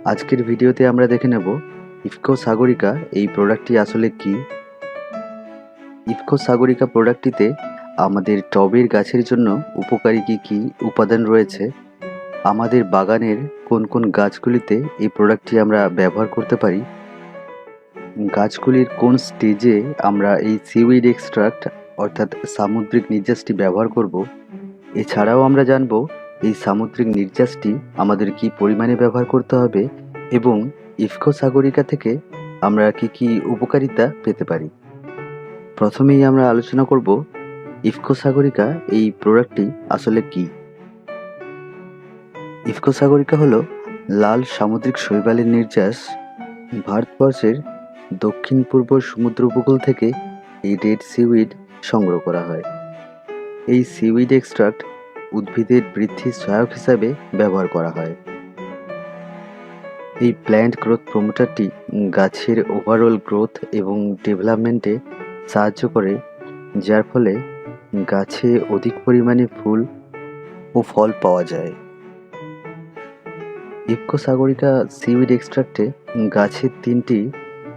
আজকের ভিডিওতে আমরা দেখে নেব ইফকো সাগরিকা এই প্রোডাক্টটি আসলে কি। ইফকো সাগরিকা প্রোডাক্টটিতে আমাদের টবের গাছের জন্য উপকারী কি উপাদান রয়েছে, আমাদের বাগানের কোন কোন গাছগুলিতে এই প্রোডাক্টটি আমরা ব্যবহার করতে পারি, গাছগুলির কোন স্টেজে আমরা এই সিউইড এক্সট্রাক্ট অর্থাৎ সামুদ্রিক নির্যাসটি ব্যবহার করব। এছাড়াও আমরা জানব এই সামুদ্রিক নির্যাসটি আমাদের কি পরিমাণে ব্যবহার করতে হবে এবং ইফকো সাগরিকা থেকে আমরা কি উপকারিতা পেতে পারি। প্রথমেই আমরা আলোচনা করব ইফকো সাগরিকা এই প্রোডাক্টটি আসলে কি। ইফকো সাগরিকা হলো লাল সামুদ্রিক শৈবালের নির্যাস। ভারতবর্ষের দক্ষিণ পূর্ব সমুদ্র উপকূল থেকে এই রেড সিউইড সংগ্রহ করা হয়। এই সিউইড এক্সট্রাক্ট উদ্ভিদের বৃদ্ধির সহায়ক হিসাবে ব্যবহার করা হয়। এই প্ল্যান্ট গ্রোথ প্রমোটারটি গাছের ওভারঅল গ্রোথ এবং ডেভেলপমেন্টে সাহায্য করে, যার ফলে গাছে অধিক পরিমাণে ফুল ও ফল পাওয়া যায়। ইফকো সাগরিকা সিউইড এক্সট্রাক্টে গাছের তিনটি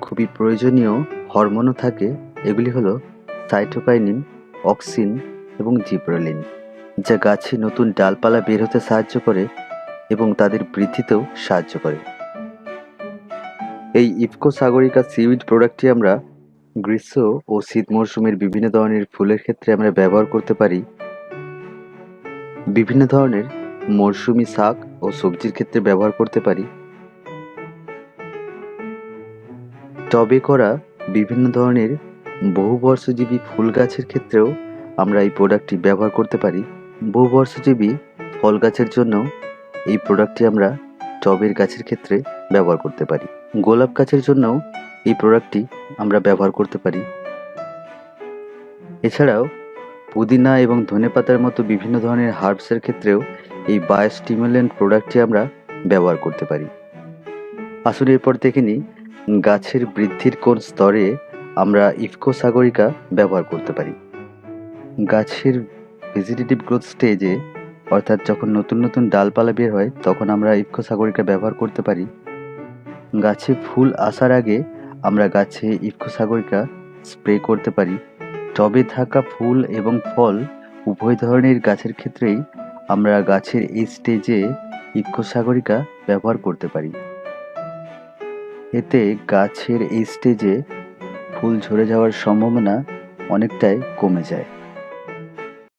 খুবই প্রয়োজনীয় হরমোনও থাকে। এগুলি হলো সাইটোকাইনিন, অক্সিন এবং জিব্রেলিন, যা গাছে নতুন ডালপালা বের হতে সাহায্য করে এবং তাদের বৃদ্ধিতেও সাহায্য করে। এই ইফকো সাগরিকা সিউইড প্রোডাক্টটি আমরা গ্রীষ্ম ও শীত মরশুমের বিভিন্ন ধরনের ফুলের ক্ষেত্রে আমরা ব্যবহার করতে পারি। বিভিন্ন ধরনের মরশুমি শাক ও সবজির ক্ষেত্রে ব্যবহার করতে পারি। টবে করা বিভিন্ন ধরনের বহুবর্ষজীবী ফুল গাছের ক্ষেত্রেও আমরা এই প্রোডাক্টটি ব্যবহার করতে পারি। বহুবর্ষজীবী ফল গাছের জন্য এই প্রোডাক্টটি আমরা টবের গাছের ক্ষেত্রে ব্যবহার করতে পারি। গোলাপ গাছের জন্যও এই প্রোডাক্টটি আমরা ব্যবহার করতে পারি। এছাড়াও পুদিনা এবং ধনেপাতার মতো বিভিন্ন ধরনের হার্বসের ক্ষেত্রেও এই বায়োস্টিমুল্যান্ট প্রোডাক্টটি আমরা ব্যবহার করতে পারি। আসলে এরপর দেখে নিই গাছের বৃদ্ধির কোন স্তরে আমরা ইফকো সাগরিকা ব্যবহার করতে পারি। গাছের ভেজিটেটিভ গ্রোথ স্টেজে, অর্থাৎ যখন নতুন নতুন ডালপালা বের হয়, তখন আমরা ইফকো সাগরিকা ব্যবহার করতে পারি। গাছে ফুল আসার আগে আমরা গাছে ইফকো সাগরিকা স্প্রে করতে পারি। টবে থাকা ফুল এবং ফল উভয় ধরনের গাছের ক্ষেত্রেই আমরা গাছের এই স্টেজে ইফকো সাগরিকা ব্যবহার করতে পারি। এতে গাছের এই স্টেজে ফুল ঝরে যাওয়ার সম্ভাবনা অনেকটাই কমে যায়।